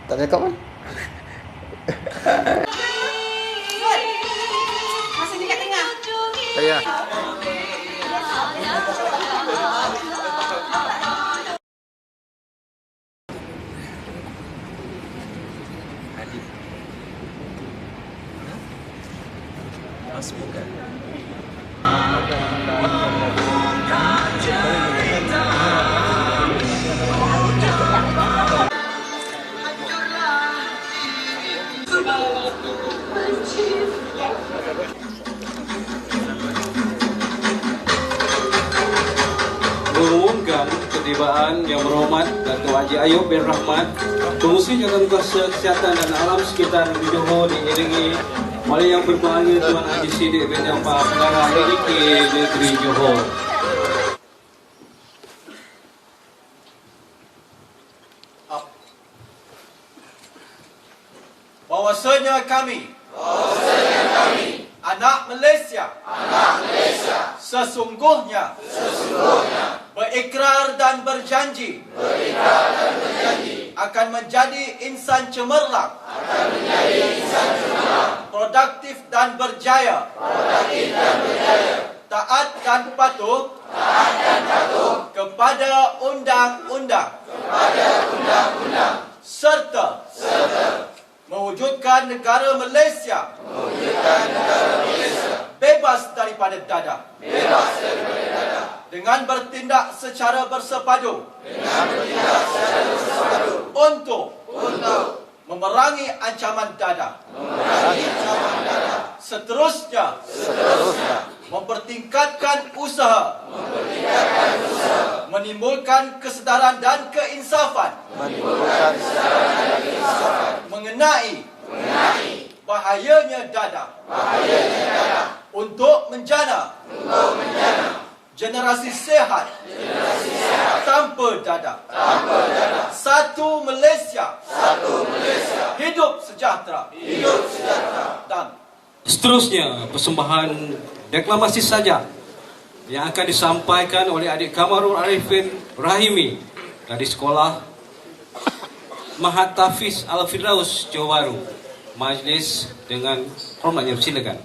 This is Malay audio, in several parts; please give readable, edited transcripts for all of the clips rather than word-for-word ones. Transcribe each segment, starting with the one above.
Tak cakap kan? Masih dekat tengah. Saya. Adik. Mas bukan. Mengumumkan ketibaan yang berhormat Datuk Haji Ayub bin Rahmat, Pengurusi Jawatankuasa Kesihatan dan Alam Sekitar di Johor, diiringi oleh Yang Berbahagia Tuan Haji Siddiq bin Jaafar, Pengarah DDK Negeri Johor. Bahwasanya kami anak Malaysia sesungguhnya berikrar dan berjanji akan menjadi insan cemerlang, produktif dan berjaya, taat dan patuh kepada undang-undang serta mewujudkan negara Malaysia bebas daripada dadah dengan bertindak secara bersepadu untuk memerangi ancaman dadah. Seterusnya mempertingkatkan usaha menimbulkan kesedaran dan keinsafan mengenai bahayanya dadah untuk menjana generasi sehat tanpa dadah. Satu Malaysia, hidup sejahtera. Dan Seterusnya, persembahan deklamasi saja yang akan disampaikan oleh adik Kamarul Arifin Rahimi dari sekolah Mahat Tafiz Al-Firdaus Johor Bahru. Majlis dengan hormatnya silakan.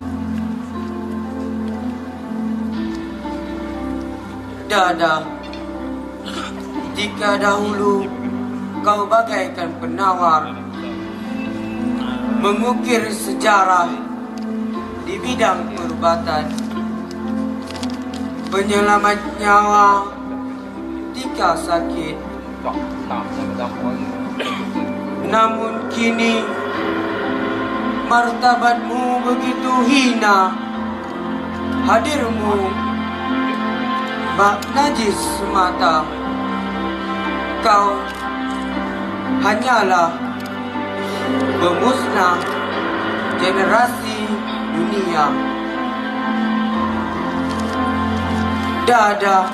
Dadah, jika dahulu kau bagaikan penawar mengukir sejarah di bidang perubatan, penyelamat nyawa jika sakit. Namun kini martabatmu begitu hina, hadirmu bak najis semata. Kau hanyalah pemusnah generasi dunia. Dadah,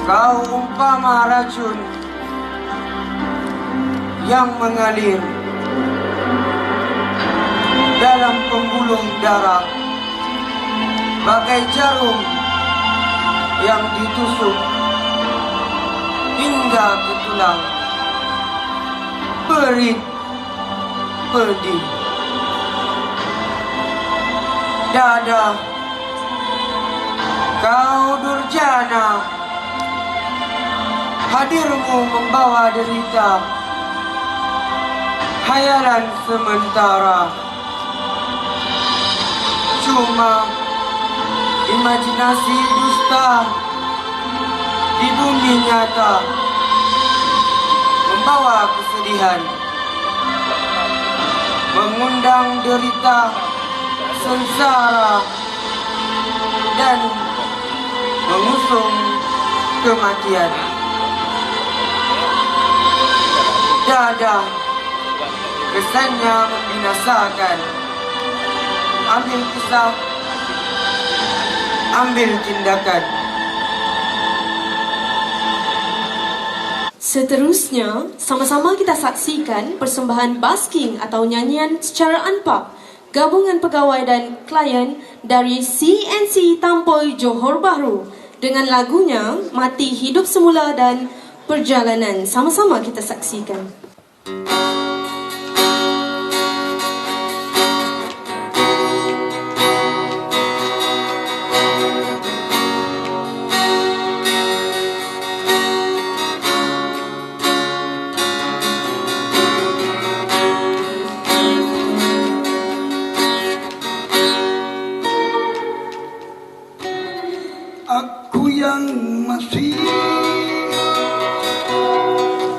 kau umpama racun yang mengalir dalam pembuluh darah, bagai jarum yang ditusuk hingga ke tulang. Berit pedih. Dadah, kau durjana, hadirmu membawa derita, hayalan sementara, cuma imajinasi dusta di bumi nyata, membawa kesedihan, mengundang derita sengsara, dan mengusung kematian. Dadah, kesannya membinasakan. Ambil kisah, ambil tindakan. Seterusnya, sama-sama kita saksikan persembahan basking atau nyanyian secara anpak gabungan pegawai dan klien dari CNC Tampoi Johor Bahru dengan lagunya Mati Hidup Semula dan Perjalanan. Sama-sama kita saksikan. Aku yang masih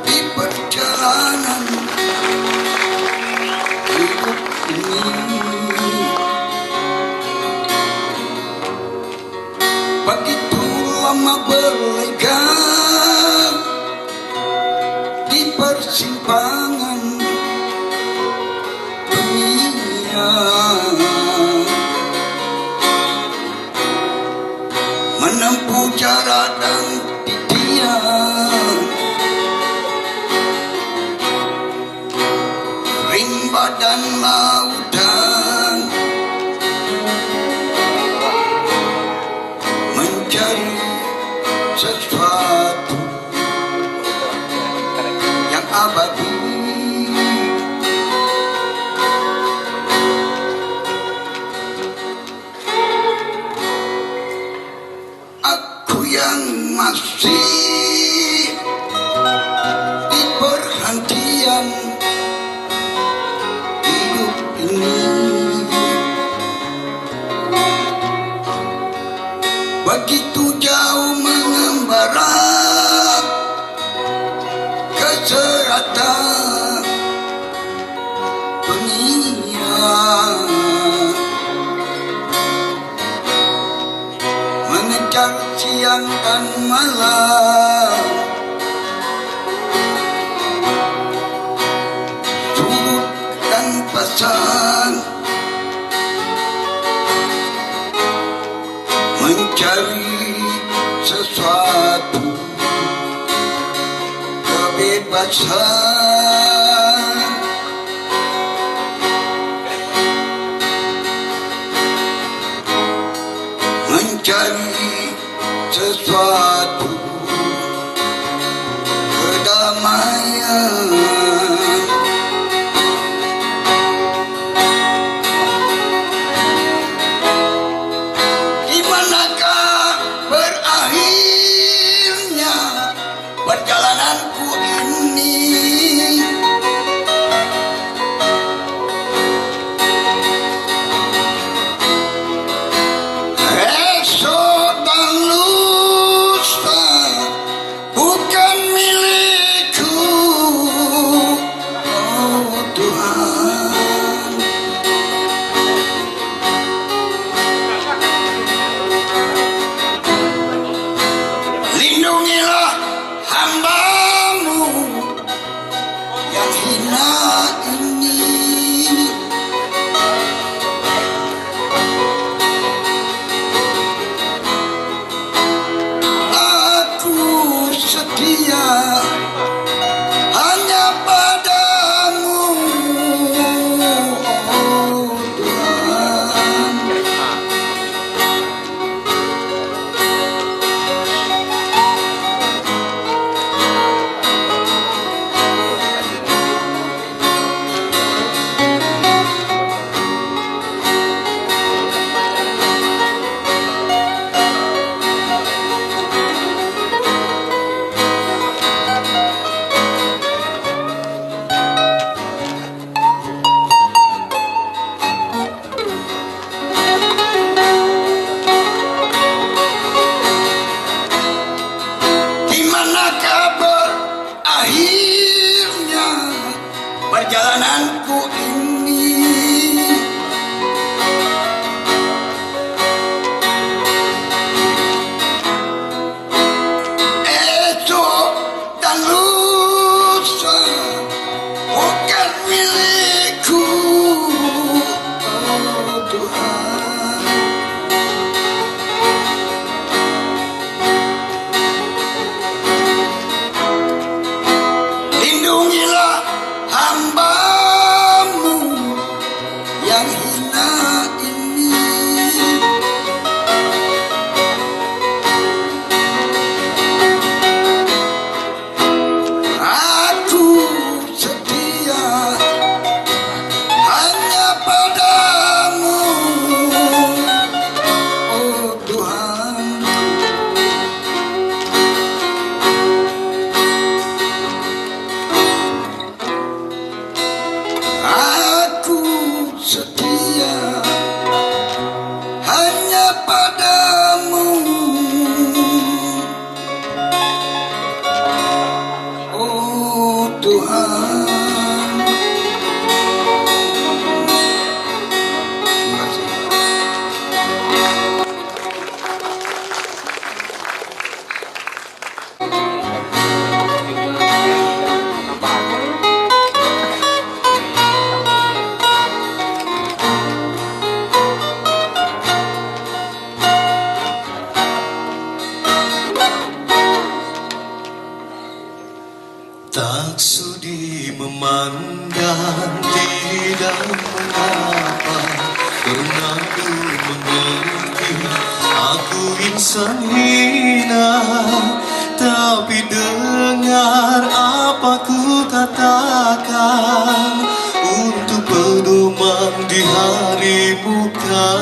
di perjalanan hidup ini, begitu lama berlegang di persimpangan dunia, menempuh jarak dan titian, rimba dan lautan, mencari sesuatu yang abadi. Aku yang masih di perhentian hidup ini, begitu jauh mengembara ke selatan dunia, mengejar siang dan malam, surut dan pasang, mencari sesuatu kebebasan. Mencari sesuatu kedamaian. Di manakah berakhirnya perjalananku ini? Esok dan lusa bukan milikku, oh Tuhan. Lindungilah hamba-Mu yang hina ini. Aku setia hanya padamu, oh Tuhan. Di manakah berakhirnya perjalananku ini? Esok dan lusa bukan milikku, oh Tuhan. Tuhan. Terima kasih. Tak sudi memandang, tidak mengapa, karena ku mengerti aku insan hina. Tapi dengar apa ku katakan untuk pedoman di hari muka.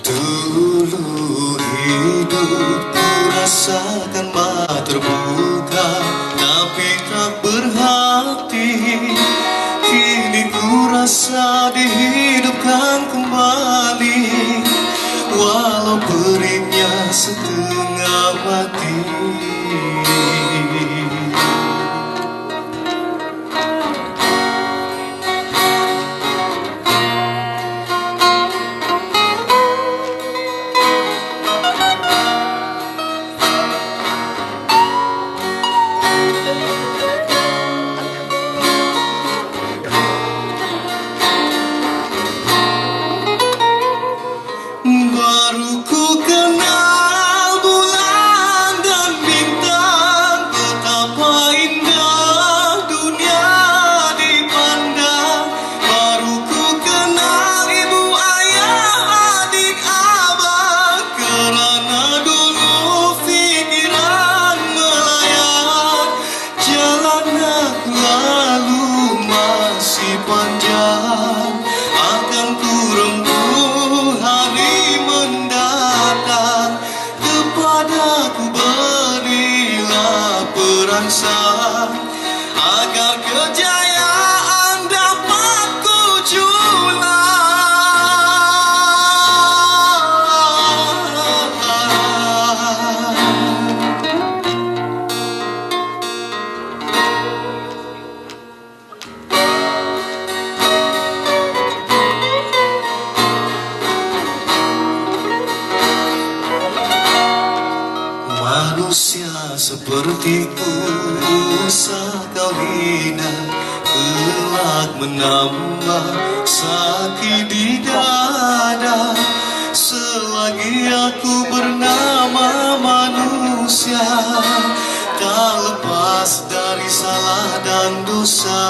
Dulu hidup ku rasakan mata terbuka, tapi tak berhati. Kini ku rasa dihidupkan kembali, walau perihnya setengah mati. Baru ku kenal bulan dan bintang, betapa indah dunia dipandang. Baru ku kenal ibu, ayah, adik, abang, kerana dulu fikiran melayang. Jalan aku lalu masih panjang, akan ku rembuh hari mendatang. Kepadaku berilah perangsang, agar kejayaan dapat ku julang. Manusia sepertiku usah kau hina, kelak menambah sakit di dada. Selagi aku bernama manusia, tak lepas dari salah dan dosa.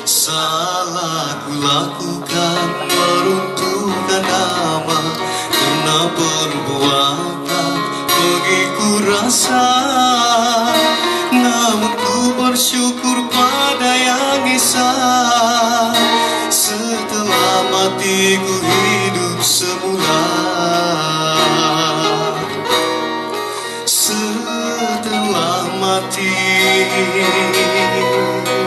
Salah ku lakukan meruntuhkan nama, karena perbuatan begitu rasa. Namun ku bersyukur pada Yang Esa, setelah mati ku hidup semula. Setelah mati ku hidup semula.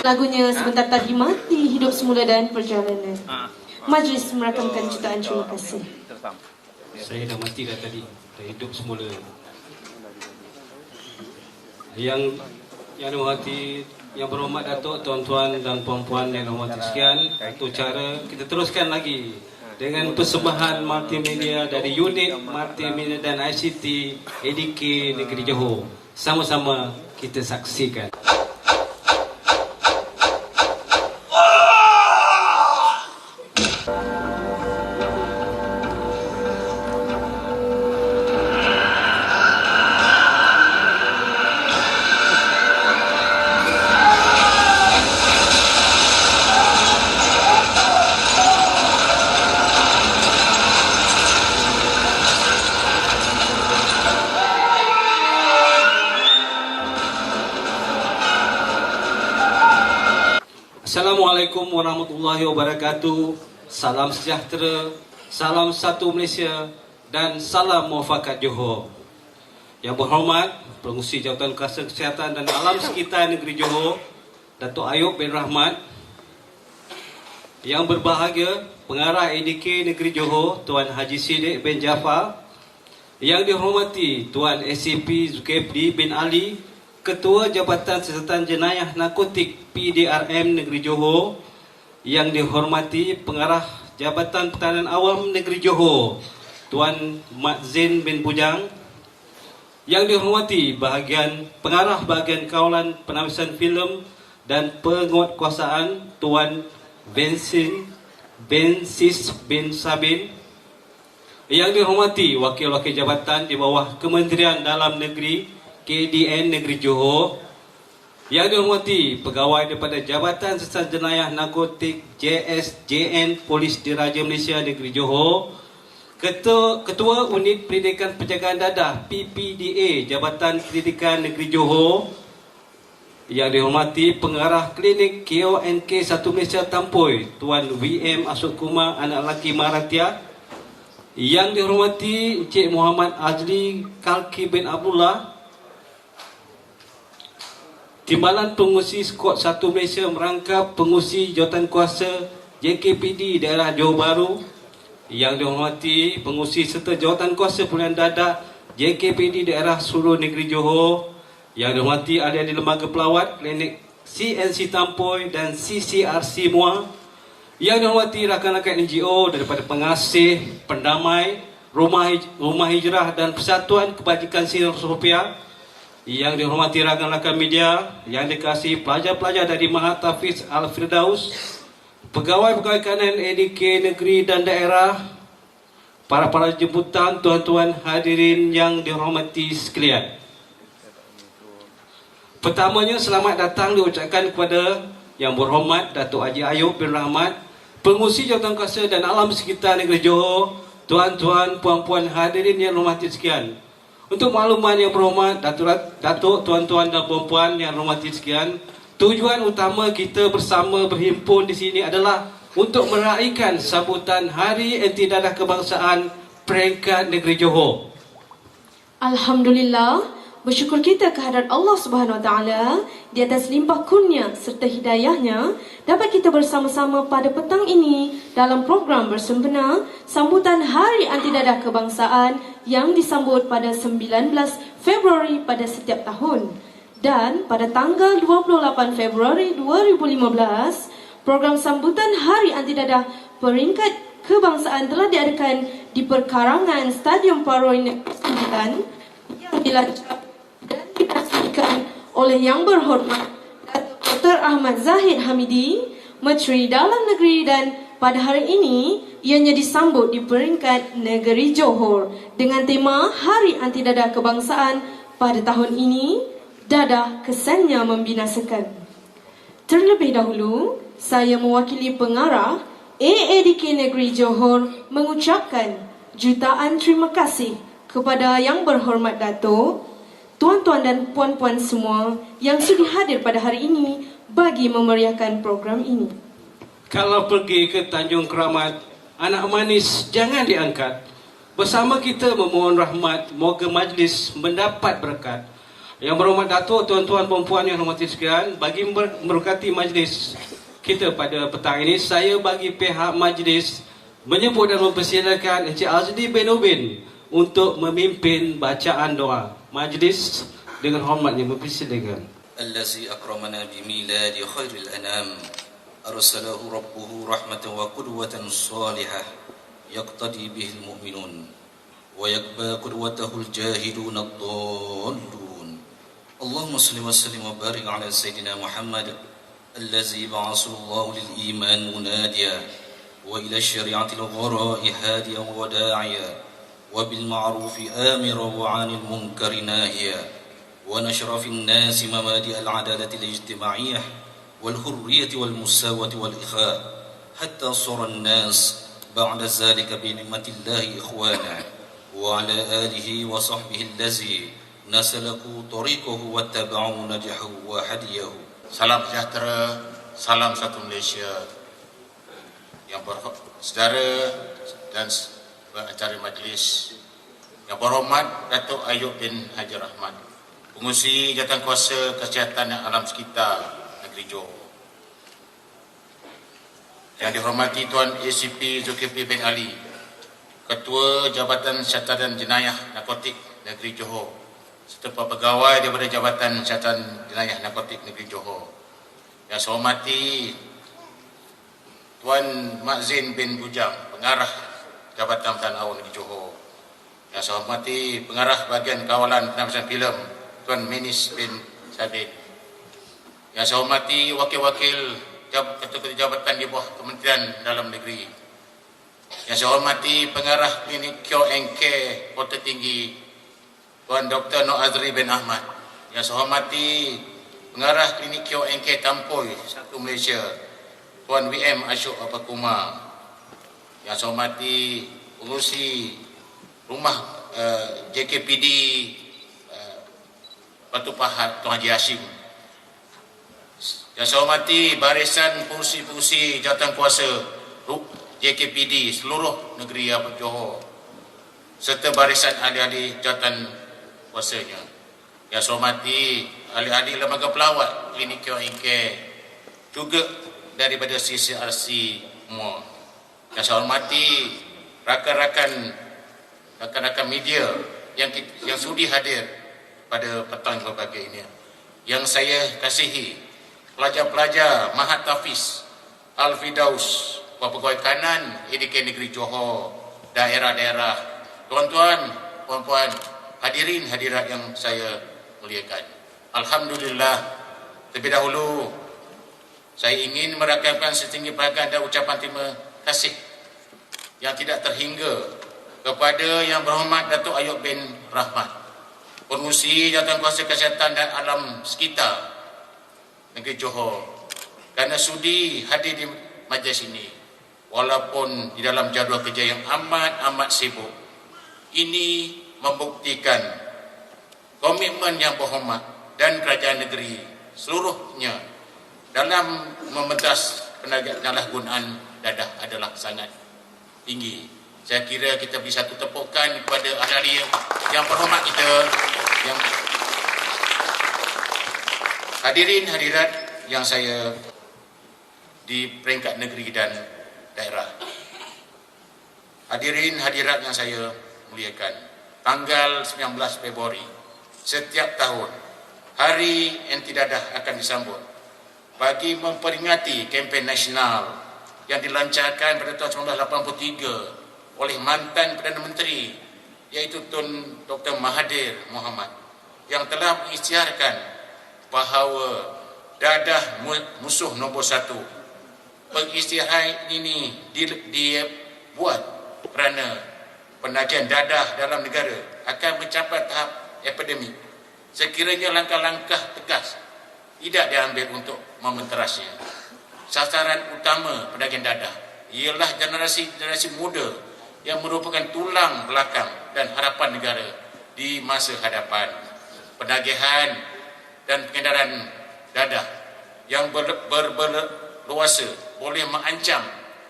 Lagunya sebentar tadi mati, hidup semula dan perjalanan. Majlis merakamkan jutaan terima kasih. Saya dah mati dah tadi, dah hidup semula. Yang dihormati, yang berhormat Datuk, tuan-tuan dan puan-puan yang dihormati sekian, itu cara kita teruskan lagi dengan persembahan multimedia dari unit multimedia dan ICT ADK Negeri Johor. Sama-sama kita saksikan. Assalamualaikum warahmatullahi wabarakatuh. Salam sejahtera, salam satu Malaysia dan salam muafakat Johor. Yang berhormat Pengerusi Jabatan Kuasa Kesihatan dan Alam Sekitar Negeri Johor, Datuk Ayub bin Rahmat. Yang berbahagia Pengarah ADK Negeri Johor, Tuan Haji Siddiq bin Jaafar. Yang dihormati Tuan SCP Zulkifli bin Ali, Ketua Jabatan Siasatan Jenayah Narkotik PDRM Negeri Johor. Yang dihormati Pengarah Jabatan Pertahanan Awam Negeri Johor, Tuan Mat Zain bin Bujang. Yang dihormati Pengarah Bahagian Kawalan Penabisan Filem dan Penguatkuasaan, Tuan Bensis bin Sabin. Yang dihormati Wakil-Wakil Jabatan di bawah Kementerian Dalam Negeri KDN Negeri Johor. Yang dihormati pegawai daripada Jabatan Siasatan Jenayah Narkotik JSJN Polis Diraja Malaysia Negeri Johor. Ketua Unit Pendidikan Penjagaan Dadah PPDA Jabatan Pendidikan Negeri Johor. Yang dihormati Pengarah Klinik KONK 1 Malaysia Tampoi, Tuan VM Ashok Kumar, anak lelaki Maratia. Yang dihormati Encik Muhammad Azli Kalki bin Abdullah, Timbalan Pengurusi Skot 1 Malaysia merangkap Pengurusi Jawatan Kuasa JKPD Daerah Johor Bahru. Yang dihormati Pengurusi serta Jawatan Kuasa Pilihan Dadah JKPD Daerah Seluruh Negeri Johor. Yang dihormati ahli-ahli lembaga pelawat klinik CNC Tampoi dan CCRC Muar. Yang dihormati rakan-rakan NGO daripada pengasih, pendamai, rumah hijrah dan Persatuan Kebajikan Senior Rupiah. Yang dihormati rakan-rakan media, yang dikasihi pelajar-pelajar dari Mahat Tafiz Al-Firdaus, pegawai-pegawai kanan ADK negeri dan daerah, para jemputan, tuan-tuan hadirin yang dihormati sekalian. Pertamanya, selamat datang diucapkan kepada Yang Berhormat Datuk Haji Ayub bin Rahmat, Pengerusi Jawatan Kuasa dan Alam Sekitar Negeri Johor, tuan-tuan, puan-puan hadirin yang dihormati sekalian. Untuk makluman yang berhormat, Datuk, tuan-tuan dan puan-puan yang hormati sekian, tujuan utama kita bersama berhimpun di sini adalah untuk meraihkan sambutan Hari Anti Dadah Kebangsaan peringkat Negeri Johor. Alhamdulillah, bersyukur kita kehadrat Allah Subhanahu Wa Taala di atas limpah kurnia serta hidayahnya dapat kita bersama-sama pada petang ini dalam program bersempena sambutan Hari Anti Dadah Kebangsaan yang disambut pada 19 Februari pada setiap tahun. Dan pada tanggal 28 Februari 2015, program sambutan Hari Anti Dadah peringkat kebangsaan telah diadakan di perkarangan Stadium Paroi Sembilan yang dilancarkan dan diresmikan oleh Yang Berhormat Datuk Dr. Ahmad Zahid Hamidi, Menteri Dalam Negeri, dan pada hari ini ianya disambut di peringkat Negeri Johor dengan tema Hari Anti Dadah Kebangsaan pada tahun ini, Dadah Kesannya Membinasakan. Terlebih dahulu, saya mewakili pengarah AADK Negeri Johor mengucapkan jutaan terima kasih kepada Yang Berhormat Datuk, tuan-tuan dan puan-puan semua yang sudi hadir pada hari ini bagi memeriahkan program ini. Kalau pergi ke Tanjung Keramat, anak manis jangan diangkat. Bersama kita memohon rahmat, moga majlis mendapat berkat. Yang berhormat Datuk, tuan-tuan puan-puan yang hormati sekalian, bagi memberkati majlis kita pada petang ini, saya bagi pihak majlis menyebut dan mempersilakan Encik Azli bin Ubin untuk memimpin bacaan doa. Majlis dengan hormatnya mempersilakan. Allazi akramana bimiladi khairil anam, arsalahu rabbuhu rahmatan wa qudwatan salihah, yaqtadi bihil mu'minun wa yakba qudwatahul jahidun ad-dallun. Allahumma salli wa sallim wa barik ala Sayyidina Muhammad allazi ba'asallahu lil iman munadiya وإلى الشريعة الغراء هاديا وداعيا وبالمعروف آمرا وعن المنكر ناهيا ونشر في الناس مبادئ العدالة الاجتماعية والحرية والمساواة والإخاء حتى صار الناس بعد ذلك بنعمة الله إخوانا وعلى آله وصحبه الذي نسلكوا طريقه واتبعوا نجحه وهديه. Salam sejahtera, salam satu Malaysia. Yang saudara dan pengacara majlis yang berhormat Datuk Ayub bin Haji Rahmat, Pengurusi Jawatankuasa Kesihatan dan Alam Sekitar Negeri Johor. Yang dihormati Tuan ACP Zulkifli bin Ali, Ketua Jabatan Siasatan dan Jenayah Narkotik Negeri Johor, serta pegawai daripada Jabatan Siasatan Jenayah Narkotik Negeri Johor. Yang saya hormati Tuan Mak Zain bin Bujang, Pengarah Jabatan Pertahanan Awam Negeri Johor. Yang saya hormati Pengarah Bahagian Kawalan Penabisan Filem Tuan Menis bin Sabit. Yang saya hormati Wakil-Wakil Ketua Jabatan di bawah Kementerian Dalam Negeri. Yang saya hormati Pengarah Klinik Cure and Care Kota Tinggi Tuan Dr. Nur Azri bin Ahmad. Yang saya hormati Pengarah Klinik Cure and Care Tampoi Satu Malaysia Tuan WM Ashok Apakuma. Yang saya hormati Pengurusi Rumah JKPD Batu Pahat Tuan Haji Hashim. Yang saya hormati Barisan Pengurusi-Pengurusi Jawatankuasa JKPD seluruh negeri Johor serta barisan ahli-ahli jawatankuasanya. Yang saya hormati ahli-ahli lembaga pelawat Klinik Cure and Care juga daripada CCRC semua. Yang saya hormati rakan-rakan media yang sudi hadir pada petang berbagai ini. Yang saya kasihi pelajar-pelajar Mahat Tafiz Al-Fidaus, pegawai kanan EDK Negeri Johor, daerah-daerah, tuan-tuan, puan-puan, hadirin hadirat yang saya muliakan. Alhamdulillah, terlebih dahulu saya ingin merakamkan setinggi peragaan dan ucapan terima kasih yang tidak terhingga kepada Yang Berhormat Datuk Ayub bin Rahmat, Pengurusi Jawatankuasa Kesihatan dan Alam Sekitar Negeri Johor, kerana sudi hadir di majlis ini walaupun di dalam jadual kerja yang amat sibuk. Ini membuktikan komitmen Yang Berhormat dan kerajaan negeri seluruhnya dalam mementas penyalahgunaan dadah adalah sangat tinggi. Saya kira kita beri satu tepukan kepada ahli yang berhormat kita, yang hadirin hadirat yang saya di peringkat negeri dan daerah. Hadirin hadirat yang saya muliakan, tanggal 19 Februari setiap tahun Hari Anti Dadah akan disambut bagi memperingati kempen nasional yang dilancarkan pada tahun 1983 oleh mantan Perdana Menteri iaitu Tun Dr. Mahathir Mohamad, yang telah mengisytiharkan bahawa dadah musuh nombor satu. Pengisytiharan ini dibuat kerana penagihan dadah dalam negara akan mencapai tahap epidemik. Sekiranya langkah-langkah tegas tidak diambil untuk mementerasnya. Sasaran utama penagihan dadah ialah generasi muda yang merupakan tulang belakang dan harapan negara di masa hadapan. Penagihan dan pengedaran dadah yang berleluasa boleh mengancam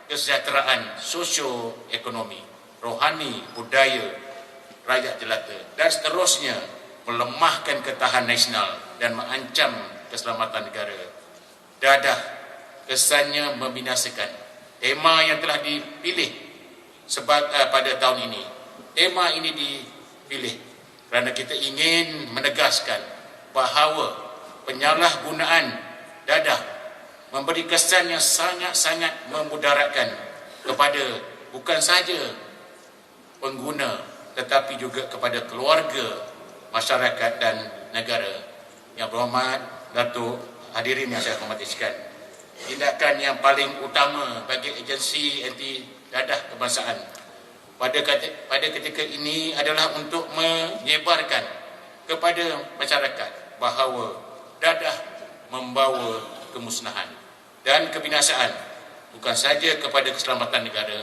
kesejahteraan sosioekonomi, rohani, budaya rakyat jelata dan seterusnya melemahkan ketahanan nasional dan mengancam keselamatan negara. Dadah kesannya membinasakan. Tema yang telah dipilih pada tahun ini, tema ini dipilih kerana kita ingin menegaskan bahawa penyalahgunaan dadah memberi kesan yang sangat-sangat memudaratkan kepada bukan sahaja pengguna tetapi juga kepada keluarga, masyarakat dan negara. Yang berhormat Datuk, hadirin yang saya hormati sekalian, tindakan yang paling utama bagi agensi anti dadah kebangsaan pada ketika ini adalah untuk menyebarkan kepada masyarakat bahawa dadah membawa kemusnahan dan kebinasaan bukan saja kepada keselamatan negara,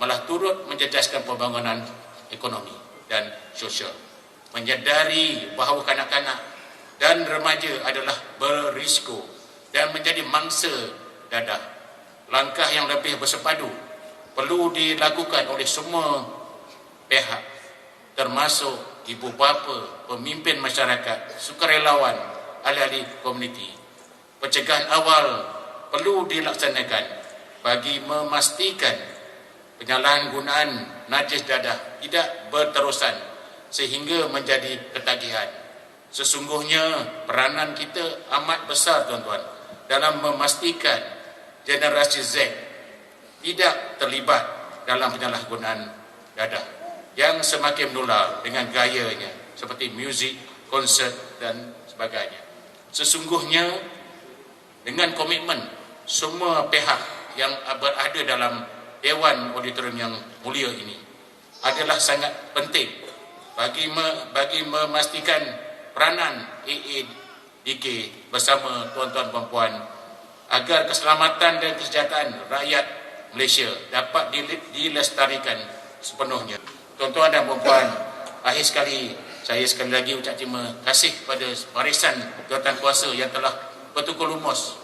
malah turut menjejaskan pembangunan ekonomi dan sosial. Menyadari bahawa kanak-kanak dan remaja adalah berisiko dan menjadi mangsa dadah, langkah yang lebih bersepadu perlu dilakukan oleh semua pihak, termasuk ibu bapa, pemimpin masyarakat, sukarelawan, ahli-ahli komuniti. Pencegahan awal perlu dilaksanakan bagi memastikan penyalahgunaan najis dadah tidak berterusan sehingga menjadi ketagihan. Sesungguhnya peranan kita amat besar tuan-tuan dalam memastikan generasi Z tidak terlibat dalam penyalahgunaan dadah yang semakin menular dengan gayanya seperti muzik, konsert dan sebagainya. Sesungguhnya dengan komitmen semua pihak yang berada dalam Dewan Auditorium yang mulia ini adalah sangat penting bagi memastikan peranan AADK bersama tuan-tuan dan puan agar keselamatan dan kesejahteraan rakyat Malaysia dapat dilestarikan sepenuhnya. Tuan-tuan dan puan, akhir sekali saya sekali lagi ucap terima kasih kepada barisan jawatan kuasa yang telah betul lumus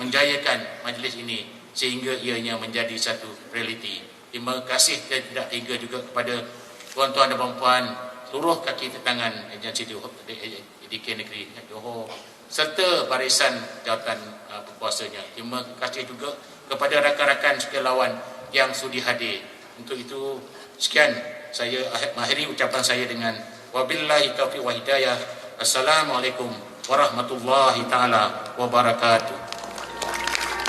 menjayakan majlis ini sehingga ianya menjadi satu realiti. Terima kasih dan tidak hingga juga kepada tuan-tuan dan puan seluruh kaki tangan agensi AADK Negeri Johor serta barisan jawatan berkuasanya. Terima kasih juga kepada rakan-rakan sukarelawan yang sudi hadir. Untuk itu sekian saya mengakhiri ucapan saya dengan wabillahi taufiq wa hidayah. Assalamualaikum warahmatullahi taala wabarakatuh.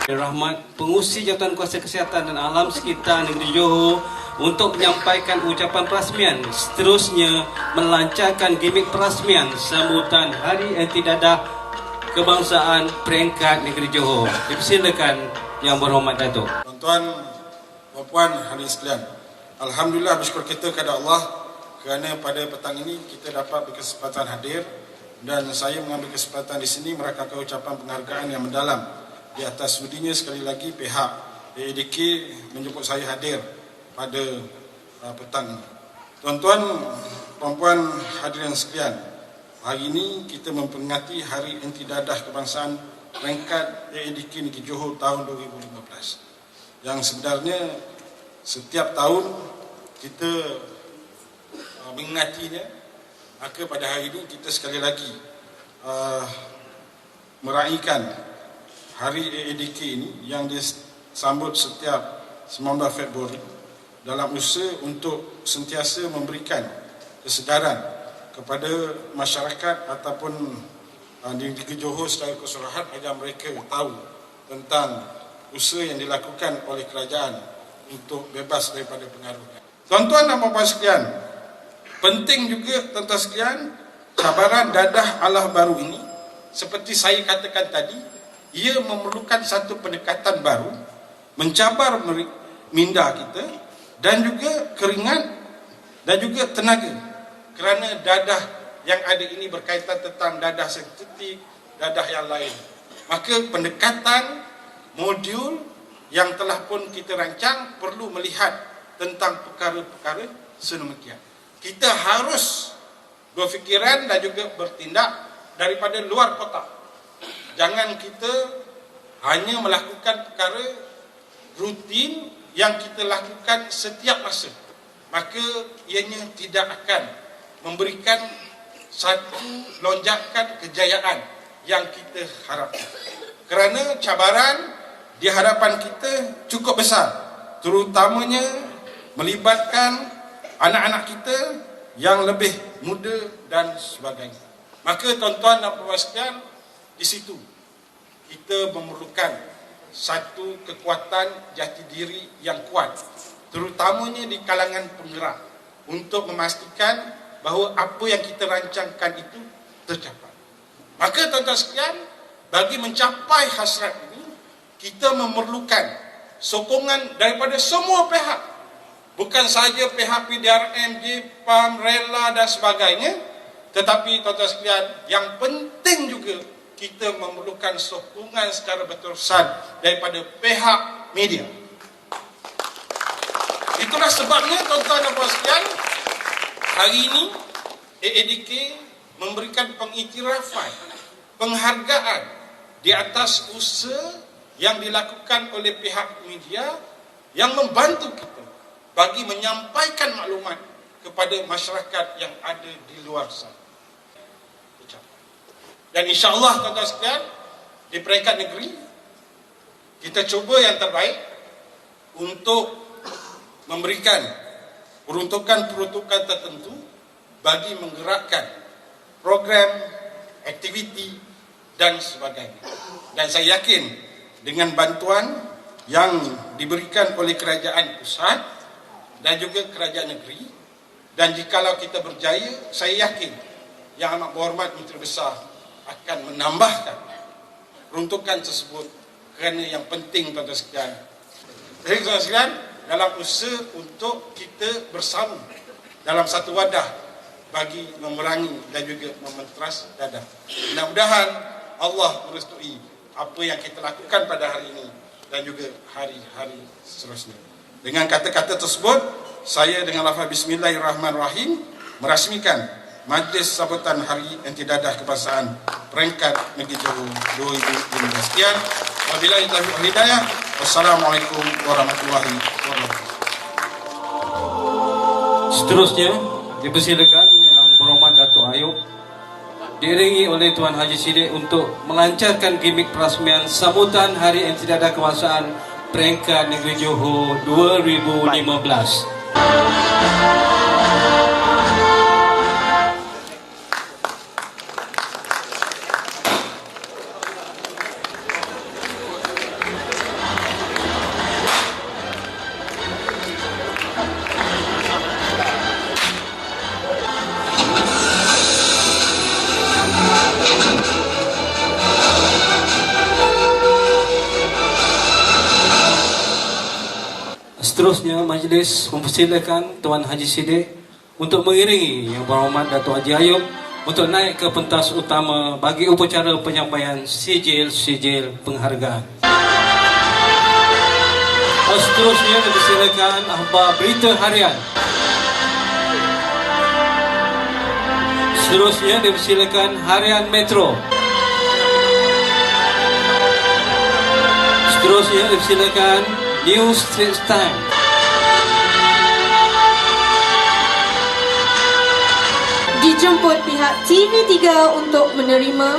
Rahmat pengusi Jawatan Kuasa Kesihatan dan Alam Sekitar Negeri Johor untuk menyampaikan ucapan perasmian, seterusnya melancarkan gimik perasmian sambutan Hari Anti Dadah Kebangsaan peringkat Negeri Johor. Dipersilakan Yang Berhormat Datuk. Tuan-tuan dan puan hadirin sekalian, alhamdulillah bersyukur kita kepada Allah kerana pada petang ini kita dapat berkesempatan hadir dan saya mengambil kesempatan di sini merakamkan ucapan penghargaan yang mendalam di atas sudinya sekali lagi pihak AADK menjemput saya hadir pada petang ini. Tuan-tuan dan puan hadirin sekalian, hari ini kita memperingati Hari Anti Dadah Kebangsaan peringkat AADK Negeri Johor tahun 2015 yang sebenarnya setiap tahun kita mengingatinya. Maka pada hari ini kita sekali lagi meraihkan Hari AADK ini yang disambut setiap 19 Februari dalam usaha untuk sentiasa memberikan kesedaran kepada masyarakat ataupun di Negeri Johor secara keseluruhan agar mereka tahu tentang usaha yang dilakukan oleh kerajaan untuk bebas daripada pengaruh. Tuan-tuan dan puan sekalian, penting juga tuan-tuan sekalian, cabaran dadah ala baru ini seperti saya katakan tadi, ia memerlukan satu pendekatan baru, mencabar minda kita dan juga keringat dan juga tenaga, kerana dadah yang ada ini berkaitan tentang dadah sensitif, dadah yang lain. Maka pendekatan modul yang telah pun kita rancang perlu melihat tentang perkara-perkara sedemikian. Kita harus berfikiran dan juga bertindak daripada luar kotak. Jangan kita hanya melakukan perkara rutin yang kita lakukan setiap masa. Maka ianya tidak akan memberikan satu lonjakan kejayaan yang kita harapkan. Kerana cabaran di hadapan kita cukup besar, terutamanya melibatkan anak-anak kita yang lebih muda dan sebagainya. Maka tuan-tuan dan puan sekalian, di situ kita memerlukan satu kekuatan jati diri yang kuat, terutamanya di kalangan penggerak, untuk memastikan bahawa apa yang kita rancangkan itu tercapai. Maka tuan-tuan sekalian, bagi mencapai hasrat ini, kita memerlukan sokongan daripada semua pihak, bukan saja pihak PDRM, JPAM, Rela dan sebagainya, tetapi tuan-tuan sekalian, yang penting juga kita memerlukan sokongan secara berterusan daripada pihak media. Itulah sebabnya tuan-tuan dan puan sekalian, hari ini AADK memberikan pengiktirafan, penghargaan di atas usaha yang dilakukan oleh pihak media yang membantu kita bagi menyampaikan maklumat kepada masyarakat yang ada di luar sana. Dan insya-Allah tuan-tuan sekalian, di peringkat negeri kita cuba yang terbaik untuk memberikan peruntukan-peruntukan tertentu bagi menggerakkan program, aktiviti dan sebagainya. Dan saya yakin dengan bantuan yang diberikan oleh kerajaan pusat dan juga kerajaan negeri, dan jikalau kita berjaya, saya yakin Yang Amat Berhormat Menteri Besar akan menambahkan peruntukan tersebut, kerana yang penting tuan-tuan sekalian. Jadi tuan-tuan sekalian, dalam usaha untuk kita bersama dalam satu wadah bagi memerangi dan juga mementeras dadah. Mudah-mudahan Allah merestui apa yang kita lakukan pada hari ini dan juga hari-hari seterusnya. Dengan kata-kata tersebut, saya dengan lafaz Bismillahirrahmanirrahim merasmikan Majlis Sambutan Hari Anti Dadah Kebangsaan Peringkat Negeri Johor 2015. Sekian. Wabillahi taufiq wal hidayah. Wassalamualaikum warahmatullahi wabarakatuh. Seterusnya dipersilakan Yang Berhormat Datuk Ayub diiringi oleh Tuan Haji Siddiq untuk melancarkan gimik perasmian sambutan Hari Anti Dadah Kebangsaan Peringkat Negeri Johor 2015. Seterusnya, majlis mempersilakan Tuan Haji Siddiq untuk mengiringi Yang Berhormat Datuk Haji Ayub untuk naik ke pentas utama bagi upacara penyampaian sijil-sijil penghargaan. Seterusnya dipersilakan akhbar berita harian. Seterusnya dipersilakan harian Metro. Seterusnya dipersilakan News Straits Times. Dijemput pihak TV3 untuk menerima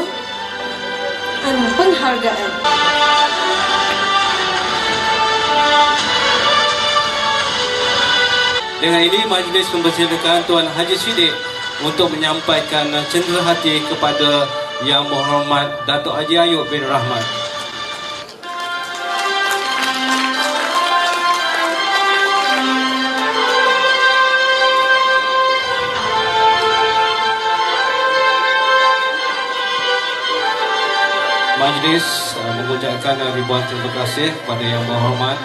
penghargaan. Dengan ini, majlis mempersilakan Tuan Haji Siddiq untuk menyampaikan cenderahati kepada Yang Berhormat Datuk Haji Ayub bin Rahmat. Majlis mengucapkan ribuan terima kasih kepada Yang Berhormat